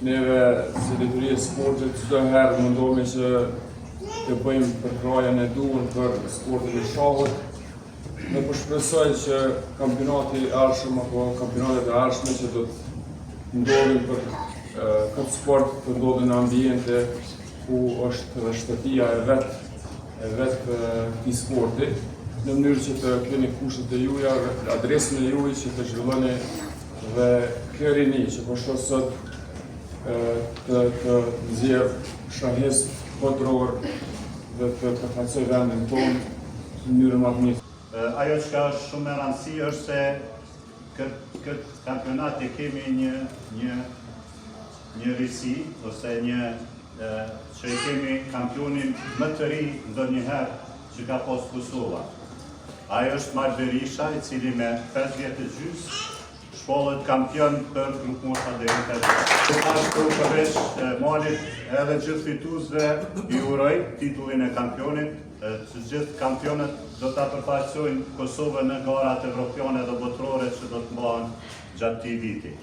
neve si detyrie sportit çdo herë mundohemi që të bëjmë përkrajen e duhur për sportin e shahut. Ne po shpresoj që kampionati i ardhshëm apo kampionatet e ardhshme që do të ndodhin për këtë sport të ndodhin në ambiente ku është edhe shtëpia e vet këtij sporti, në mënyrë që të keni kushtet e juaja, adresën e juaj që të zhvilloni dhe kjo rini që po shoh sot të nxjerr shahes botëror dhe të përfaqësoj vendin tonë në mënyrë më të mirë. Ajo që është shumë e rëndësishme është se këtë kampionat e kemi një risi ose që e kemi kampionin më të ri ndonjëherë që ka pas Kosova. Ajo është Mark Berisha, i cili me 5 vjet e gjys shkollet kampion për grupmosha deri në 5 vjet. Ashtu përveç Malit edhe gjithë fituesve i uroj titullin e kampionit, që gjithë kampionët do ta përfaqësojnë Kosovën në garat evropiane dhe botërore që do të mbahen gjatë këtij viti.